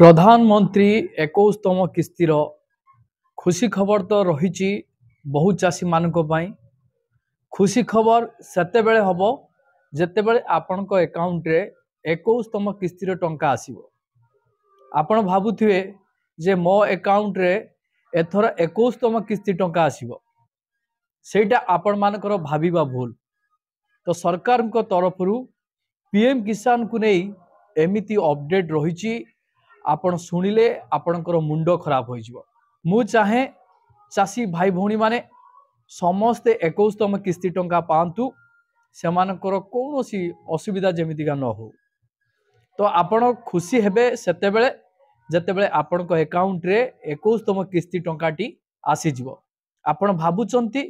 प्रधानमंत्री 21तम किस्तिर खुशी खबर तो रही बहुत चाषी मानक पई। खुशी खबर सेते बेले हबो जेते बेले आपनक अकाउंट रे 21तम किस्तिर टंका आसीबो। आपण भाबुथिवे जे मो अकाउंट रे एथर 21तम किस्ती टंका आसीबो, सेटा आपण मानकर भाबिबा भूल। तो सरकार को तरफरु पीएम किसान को नहीं एमिति अपडेट रही आपण शुणिले आपणकर मुंड खराब हो। मु चाहे चाषी भाई भौणी माने समस्ते 21तम किस्ती टंका पांतु, सेमानकर कौनसी असुविधा जेमितिका न हो। तो आपण खुशी हेबे सेते बेले जेते बेले आपणक अकाउंट रे 21तम किस्ती टंकाटी आसी जिवो। आपण भाबुचंती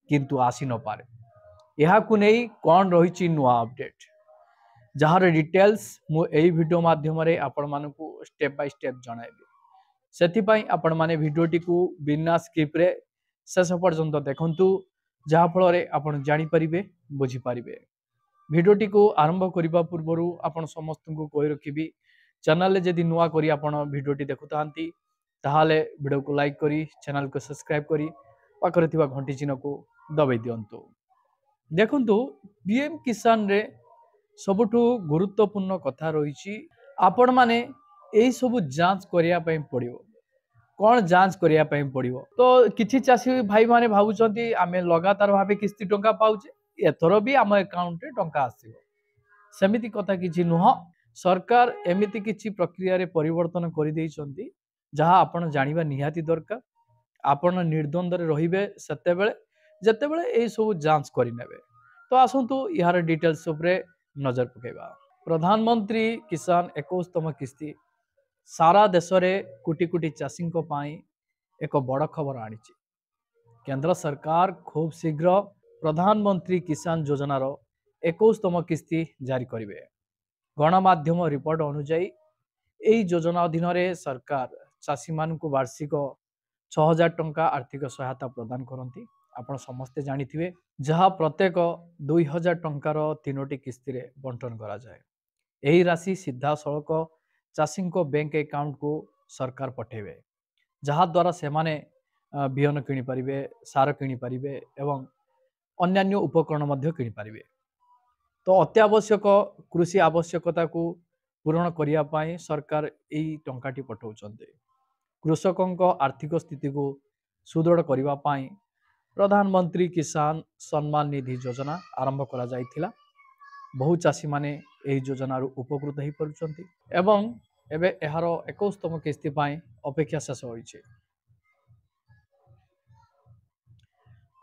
किंतु आसी न पारे। यहाकु नहीं कौन रही नुआ अपडेट जार डिटेल्स मु एई वीडियो माध्यम रे आपण मानकु स्टेप बाय स्टेप जणाइबी। सेथिपाई आपण माने वीडियोटी को बिना स्किप रे शेष पर्यंत देखंतु, जहा फल रे आपण जानि परिबे बुझी परिबे। वीडियोटी को आरंभ करिबा पूर्वरु आपण समस्त को कहि रखिबी, चैनल रे जदि नुआ करी आपण वीडियोटी देखुतांती ताहाले वीडियो को लाइक करी चैनल को सब्सक्राइब करी पाखरे थिबा घंटी चिन्ह को दबाई दियंतु। देखंतु पीएम किसान रे सबुठु गुरुत्वपूर्ण कथा रही आपण माने एई सबु जांच करिया पई पड़िबो। कौन जांच करिया पई पड़िबो? तो किछि चाषी भाई माने भाबुचंती आमे लगातार भाबे किस्ती टंका पाउचे, एथरो भी आम अकाउंट रे टंका आसीबो। सेमिति कथा किछि नुह। सरकार एमिति किछि प्रक्रिया रे परिवर्तन करि दैचंती जहा आपण जानिबा निहाती दरकार। आपण निर्द्वंद रे रहिबे सेते बेले जेते बेले एई सबु जांच करि नेबे। तो आसंतु यार डिटेल्स उपरे नजर पकेबा। प्रधानमंत्री किसान 21तम किस्ती सारा देश रे कोटी कोटी चाषी पाई एक बड़ खबर आनी। केंद्र सरकार खूब शीघ्र प्रधानमंत्री किसान योजनार 21तम किस्ती जारी करिवे। गणमाध्यम रिपोर्ट अनुसार एई योजना अधीन रे सरकार चाषी मानकु वार्षिक 6000 टंका आर्थिक सहायता प्रदान करती। आपण समस्ते जानिथिबे जहा प्रत्येक 2000 टंकार 3टी किस्ती रे बंटन करा जाए। एही राशि सीधा सड़क चाषी को बैंक अकाउंट को सरकार पठेबे, जहा द्वारा से माने बिहन किनि परिबे, सार किनि परिबे एवं अन्यान्य उपकरण मध्य किनि परिबे। तो अत्यावश्यक कृषि आवश्यकता को पूरण करिया पाई सरकार एई टंकाटी पठाउचंते। कृषकों आर्थिक स्थिति को सुदृढ़ करिवा पाई प्रधानमंत्री किसान सम्मान निधि योजना आरंभ करा जाइथिला। बहु चाषी माने एही योजनार उपकृत हो पारुचंती एवं एबे एहार 21तम किस्ती पाई अपेक्षा शेष होइछे।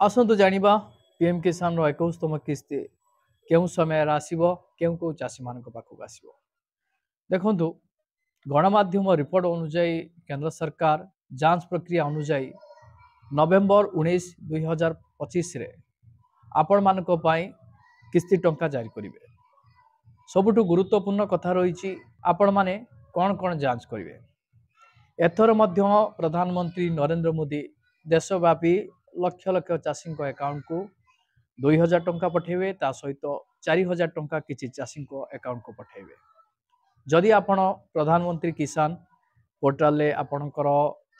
आसंतु जानिबा पीएम किसान रो 21तम किस्ती केउ समय आसीबो, केउ चाषी मानक पाखक आसीबो। देखंतु गणमाध्यम रिपोर्ट अनुसार केंद्र सरकार जांच प्रक्रिया अनुसार नवेम्बर 19 2025 रे आपण मानक पाई किस्ती टंका जारी करिवे। सबुठु गुरुत्वपूर्ण कथा रही आपण माने कौन कौन जांच करिवे। एथर मध्य प्रधानमंत्री नरेंद्र मोदी देशव्यापी लक्ष लक्ष चाषी अकाउंट को 2000 टंका पठेबे, ता सहित 4000 टंका किछि चाषी अकाउंट को पठेबे। जदि आपण प्रधानमंत्री किसान पोर्टाल ले आपणकर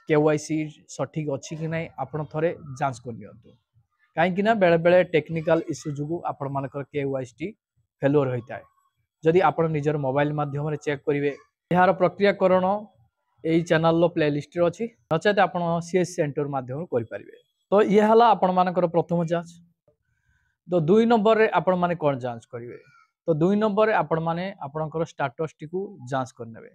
केवाईसी सठिक अच्छी कि नहीं आपण थरे जांच कर नियंतु। कहीं ना बेले बेले टेक्निकल इश्यू जुगु आपण मानकर केवाईसी फेल्योर होता है। जदि आपण निजर मोबाइल माध्यम चेक करेंगे यार प्रक्रियाकरण यही चैनल प्लेलिस्ट अच्छी, नचेत आप सीएस सेंटर माध्यम करें। तो ये है आपण मानकर प्रथम जांच। तो 2 नंबर रे आपण माने कौन जांच करेंगे? तो 2 नंबर आपण माने आपणकर स्टाटस टी को जांच करने।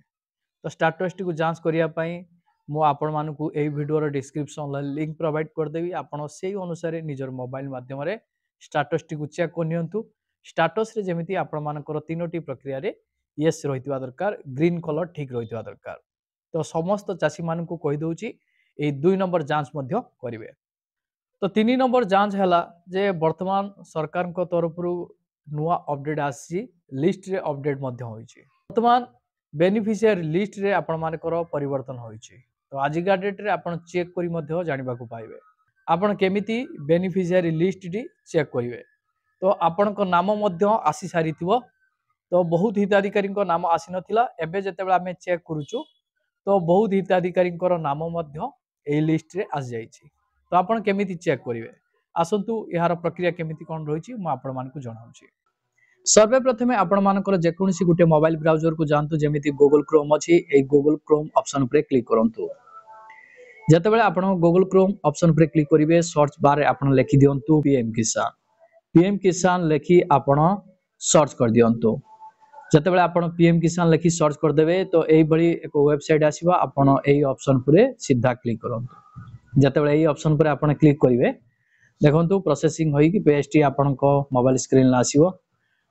तो स्टाटस टी को जांच करने मु आपण मानकु एई वीडियो डिस्क्रिप्शन लिंक प्रोवाइड करदेवी। आपण से अनुसार निजर मोबाइल माध्यम रे स्टाटस टी को चेक करनियंतु। स्टाटस रे जेमिति आपण मानकर 3टी प्रक्रिया रे यस रहितबा दरकार, ग्रीन कलर ठीक रहितबा दरकार। तो समस्त चाषी मानकु कहि दउची एई 2 नंबर जांच मध्य करिवे। तो 3 नंबर जांच हैला जे वर्तमान सरकार को तरफ रु नुआ अपडेट आसी, लिस्ट रे अपडेट मध्य होईची। वर्तमान बेनिफिशियरी लिस्ट रे आपण मानकर परिवर्तन होईची। तो आजिका डेट रे आपण चेक करी मध्य जानिबा को पाइबे आपण केमिति बेनिफिशियरी लिस्ट टी चेक करिवे। तो आपण को नाम मध्य आसी सारी थिबो। तो बहुत हिताधिकारी नाम आसी नथिला। एबे जेतेबेला आमे चेक करूछु तो बहुत हिताधिकारी नाम यही लिस्ट रे आस जाइछि। तो आपण केमिति चेक करिवे आसंतु यार प्रक्रिया केमिति कोन रहिछि म आपण मानकु जणाउछि। सर्वप्रथम आपण मानकर जेकोसी गोटे मोबाइल ब्राउजर को जानतु जेमिति गूगल क्रोम अछि ए गूगल क्रोम ऑप्शन पर क्लिक करंतु। जतबेले आपण गूगल क्रोम ऑप्शन पर क्लिक करिवे सर्च बार रे आपण लिखि दियंतु पीएम किसान लिखि आपण सर्च कर दियंतु। जतबेले आपण पीएम किसान लिखि सर्च कर देबे तो एई बडी एक वेबसाइट आसीबा आपण एई ऑप्शन पर सीधा क्लिक करंतु। जतबेले एई ऑप्शन पर आपण क्लिक करिवे देखंतु प्रोसेसिंग होई कि पेजटी आपण को मोबाइल स्क्रीन ला आसीबो।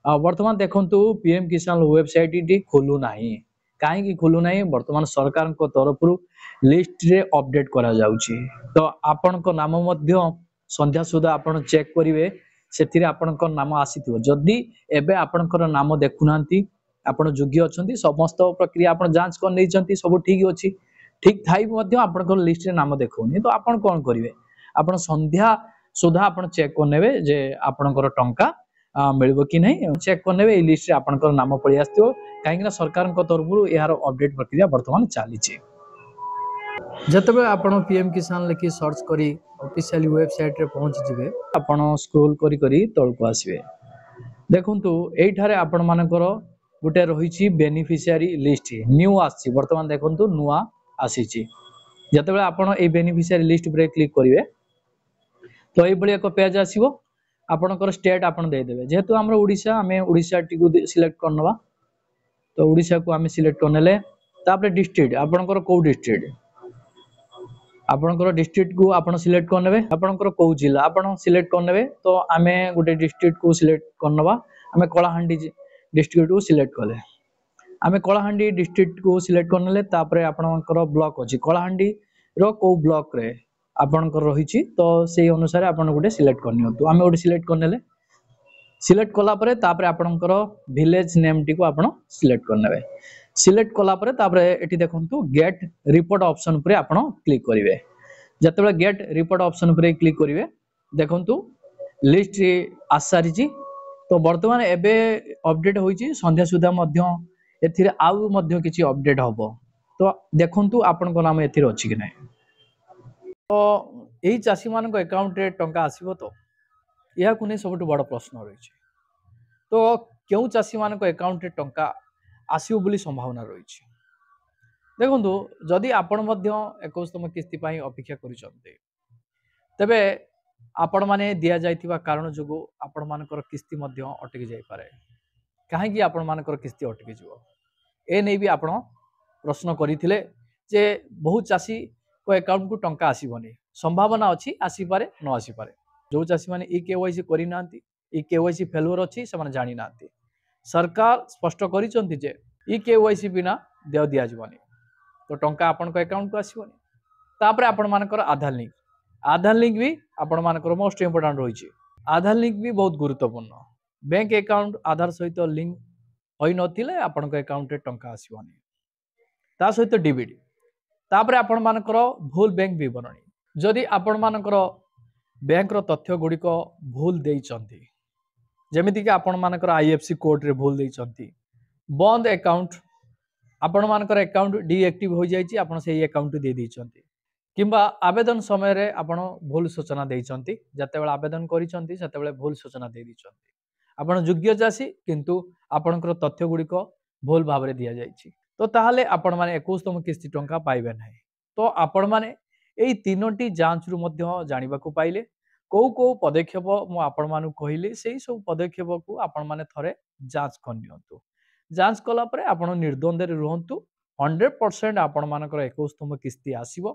वर्तमान देखंतु पीएम किसान वेबसाइट टी खोलु नाही काहे खोलु नाही वर्तमान सरकार को तरफ लिस्ट रे अपडेट करा जाउची। तो आपण को नाम मध्य संध्या सुधा आपण चेक करिवे सेथिरे आपण को नाम आसीथिबो। जदी एबे आपण को नाम देखुनांती आपण योग्य अछंती समस्त प्रक्रिया आपण जांच कर नै छंती सब ठीक अछि ठीक थाई मध्य आपण को लिस्ट रे नाम देखौनी। तो आपण कोन करिवे आपण संध्या सुधा आपण चेक कर नेबे जे आपण को टंका मिलबो कि नहीं चेक कर नेबे। लिस्ट रे आपण को नाम पळि आस्थियो काहेकि सरकार को तरफ यार अपडेट प्रक्रिया वर्तमान चली छी। जतबे आपण पीएम किसान लिखि सर्च करी ऑफिशियल वेबसाइट रे पहुंच जिवे आपण स्क्रॉल करी करी तळको आसीबे। देखंतु एई ठारे आपण मानकर गुटे रहिछि बेनिफिशियरी लिस्ट न्यू आछि वर्तमान देखंतु नुआ आसीछि। जतबे आपण ए बेनिफिशियरी लिस्ट पर क्लिक करिवे तो एई बळी एक पेज आसीबो। आपनकर स्टेट आपण दे देबे जेहेतु हमर ओडिसा हमें ओडिसा टी को सिलेक्ट करनवा। तो ओडिसा को हमें सिलेक्ट करनेले तापर डिस्ट्रिक्ट आपनकर को डिस्ट्रिक्ट आपनकर डिस्ट्रिक्ट को आपण सिलेक्ट करनेबे आपनकर को जिला आपण सिलेक्ट करनेबे। तो हमें गुटे डिस्ट्रिक्ट को सिलेक्ट करनवा हमें कलाहांडी डिस्ट्रिक्ट को सिलेक्ट कले हमें कलाहांडी डिस्ट्रिक्ट को सिलेक्ट करनेले तापर आपनकर ब्लॉक अछि कलाहांडी रो को ब्लॉक रे आपनकर रहिछि। तो सेही अनुसार आपण गुटे सिलेक्ट करनियंतु हमें गुटे सिलेक्ट करनेले सिलेक्ट कला परे तापर आपनकर विलेज नेम टी को आपण सिलेक्ट करनेबे। सिलेक्ट कला परे तापर एठी देखंतु गेट रिपोर्ट ऑप्शन पर आपण क्लिक करिवे। जतबे गेट रिपोर्ट ऑप्शन पर क्लिक करिवे देखंतु लिस्ट आसारिछि। तो वर्तमान एबे अपडेट होईछि संध्या सुधा मध्य एथिरे आउ मध्य किछि अपडेट हबो। तो देखंतु आपन को नाम एथिरे अछि कि नै। तो एही चासी मानको अकाउंट रे टंका आसीबो तो यह कुने सबटु बड़ प्रश्न रहिछि। तो केउ चासी मानको अकाउंट रे टंका आसीबो बोली संभावना रहिछि। देखंतु जदि आपण मध्य 21तम किस्ती पई अपेक्षा करिसंते तबे आपण माने दिया जायतिबा कारण जोगु आपण मानकर किस्ती मध्य अटकी जाय पारे काहे कि आपण मानकर किस्ती अटकी जिवो ए नै भी आपण प्रश्न करिथिले जे बहुत चासी को अकाउंट को टंका आसीबोनी संभावना अछि आसी पारे न आसी पारे। जो चासी माने ई केवाईसी करि नांती ई केवाईसी फेलुअर अछि से माने जानि नांती सरकार स्पष्ट करिसंती जे ई केवाईसी बिना देय दिया जिवोनी। तो टंका आपण को अकाउंट को आसीबोनी। तापर आपण मानकर आधार लिंक भी आपण मानकर मोस्ट इंपोर्टेंट रहिछि। आधार लिंक भी बहुत गुरुत्वपूर्ण बैंक अकाउंट आधार सहित लिंक होई नथिले आपण को अकाउंट रे टंका आसीबोनी। ता सहित डीबीडी तापर आपण मानकर भूल बैंक विवरणी जदि आपण मानकर बैंक रो तथ्य गुडी को भूल देइचंती जेमिति कि आपण मानकर आईएफसी कोड रे भूल देइचंती बंद अकाउंट आपण मानकर अकाउंट डीएक्टिव हो जाइछि आपण सेही अकाउंट दे देइचंती किंबा आवेदन समय रे आपण भूल सूचना देइचंती जतेबेला आवेदन करिचंती सेतेबेले भूल सूचना दे दिचंती आपण योग्य चासी किंतु आपणकर तथ्य गुडी को भूल भाव रे दिया जाइछि। तो ताहाले आपण माने 21तम किस्ती टंका पाइबे नाही। तो आपण माने एई तीनोटी जांच रु मध्य जानिबा को पाइले को पदक्षेप मु आपण मानु कहिले सेही सब पदक्षेप को आपण माने थरे जांच करनियंतु। जांच कला परे आपण निर्द्वंद रे रहंतु 100% आपण मानकर 21तम किस्ती आसीबो